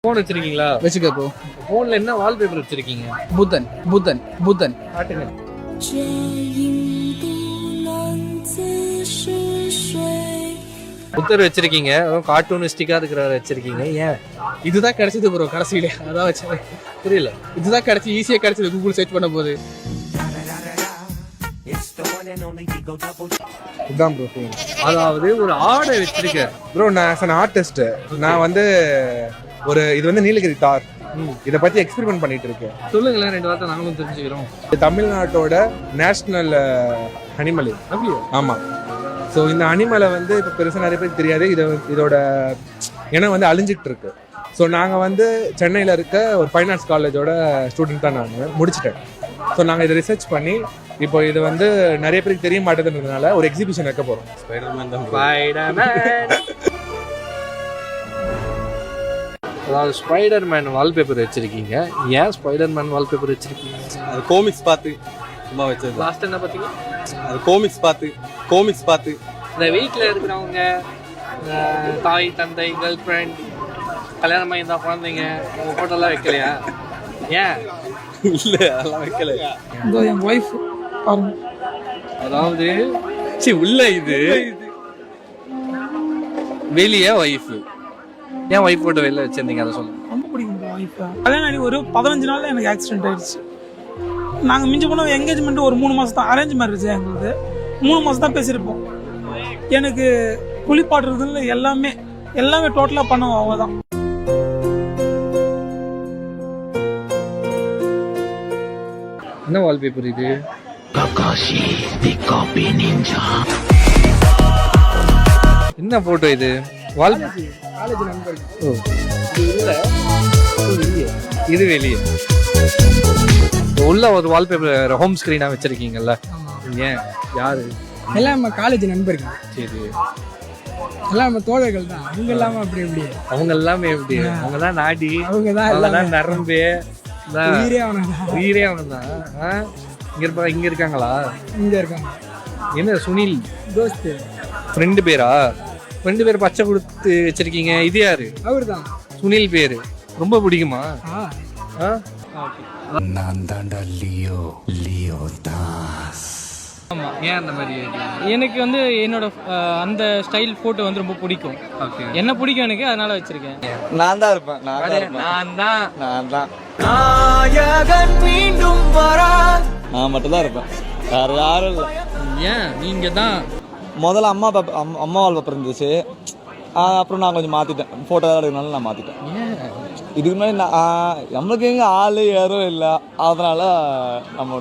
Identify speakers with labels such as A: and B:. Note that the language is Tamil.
A: ஃபோன் வச்சிருக்கீங்களா?
B: வச்சுக்க ப்ரோ.
A: ஃபோன்ல என்ன வால்பேப்பர் வச்சிருக்கீங்க?
B: புத்தன் புத்தன் புத்தன்
A: காட்டுங்க. புத்தர் வச்சிருக்கீங்க, கார்ட்டூனிஸ்டிக்கா இருக்கிறவரை வச்சிருக்கீங்க. ஏன்?
B: இதுதான் கிடைச்சது ப்ரோ கடைசியிலே, அதான் வச்சது.
A: புரியல.
B: இதுதான் கிடைச்சி ஈஸியாக கிடைச்சது கூகுள் சர்ச் பண்ண போது.
C: இதுதான் ப்ரோ ஃபோன்.
A: அதாவது ஒரு ஆடை வச்சிருக்க
C: ப்ரோ. நான் ஆஸ் அன் ஆர்டிஸ்ட் நான் வந்து இது வந்து நீலகிரி தார் இதை பத்தி எக்ஸ்பெரிமெண்ட் பண்ணிட்டு இருக்கேன்.
A: சொல்லுங்களேன், 2 வார்த்தை நாங்களும் தெரிஞ்சுக்கிறோம்.
C: இது தமிழ்நாட்டோட நேஷனல் அனிமல்.
A: அப்படியா?
C: ஆமா. ஸோ இந்த அனிமலை வந்து இப்போ பெருசாக நிறைய பேருக்கு தெரியாது. இதோட இனம் வந்து அழிஞ்சிட்டு இருக்கு. ஸோ நாங்கள் வந்து சென்னையில் இருக்க ஒரு ஃபைன் ஆர்ட்ஸ் காலேஜோட ஸ்டூடெண்ட் தான் நான் முடிச்சிட்டேன். ஸோ நாங்கள் இதை ரிசர்ச் பண்ணி இப்போ இது வந்து நிறைய பேருக்கு தெரிய மாட்டேதுன்றதுனால ஒரு எக்ஸிபிஷன் வைக்க போகிறோம்.
A: அதாவது ஸ்பைடர்மேன் வால்பேப்பர் வச்சிருக்கீங்க. ஏன் ஸ்பைடர்மேன் வால்பேப்பர் வச்சிருக்கீங்க?
D: அது கோமிக்ஸ் பார்த்து சும்மா வச்சது.
A: லாஸ்ட் என்ன பார்த்தீங்க?
D: அது கோமிக்ஸ் பார்த்து
A: இந்த வீட்டில் இருக்கிறவங்க, தாய் தந்தை, கேர்ள் ஃப்ரெண்ட், கல்யாணம் ஆகியிருந்தா குழந்தைங்க, உங்கள் ஃபோட்டோலாம் வைக்கலையா? ஏன்?
D: இல்லை, அதெல்லாம் வைக்கல.
B: என் ஒய்ஃப் பாருங்க.
A: அதாவது உள்ள இது வெளியே ஒய்ஃபு. ஏன் ஒய்ஃப் போட்டோ வெளில வச்சிருந்தீங்க? அதை சொல்லுங்க.
E: ரொம்ப பிடிக்கும் ஒய்ஃபை. கல்யாணம் ஆகி ஒரு 15 நாளில் எனக்கு ஆக்சிடென்ட் ஆயிடுச்சு. நாங்கள் மிஞ்சி போனோம் என்கேஜ்மெண்ட் ஒரு 3 மாதம் தான். அரேஞ்ச் மேரேஜ் எங்களுக்கு 3 மாதம் தான் பேசியிருப்போம். எனக்கு குளிப்பாடுறதுல எல்லாமே டோட்டலாக பண்ணோம். அவங்க தான்.
A: என்ன வால்பேப்பர் இது? என்ன போட்டோ இது?
B: காலேஜ் நண்பர்கள்.
A: இது வெளியே உள்ள ஒரு வால்பேப்பர் ஹோம் ஸ்கிரீனா வச்சிருக்கீங்கல்ல. ஏன்? யாரு?
B: எல்லாம் நம்ம காலேஜ் நண்பர்கள்.
A: சரி,
B: எல்லாம் நம்ம தோழர்கள் தான். அவங்க எல்லாமே அப்படி எப்படி
A: அவங்க எல்லாமே எப்படி? அவங்க தான் நாடி,
B: அவங்க தான்
A: அவங்கதான் நரம்பு,
B: உயிரே அவனதான்.
A: உயிரே அவன்தான். இங்க இருக்காங்களா?
B: இங்க இருக்காங்க.
A: என்ன சுனில்
B: தோஸ்து
A: 2 பேரா? 2 பேர் பச்சை கொடுத்து வச்சிருக்கீங்க. இது யாரு?
B: அவர் தான்
A: சுனில் பேரு. ரொம்ப பிடிக்குமா?
F: நான் தாண்டா லியோ தாஸ்.
A: ஆமா. ஏன் அந்த மாதிரி?
G: எனக்கு வந்து என்னோட அந்த ஸ்டைல் போட்டோ வந்து ரொம்ப பிடிக்கும். என்ன பிடிக்கும் எனக்கு, அதனால வச்சிருக்கேன்.
D: நான் தான் இருப்பேன். நான் மட்டும் தான் இருப்பேன், வேற யாரும் இல்லை.
A: ஏன் நீங்க தான்?
D: முதல்ல அம்மா வால்பேப்பர் இருந்துச்சு. அப்புறம் நான் கொஞ்சம் மாற்றிட்டேன். ஃபோட்டோ தான் எடுக்கனால நான் மாற்றிட்டேன். இதுக்கு முன்னாடி நம்மளுக்கு எங்கே ஆள் யாரும் இல்லை, அதனால நம்ம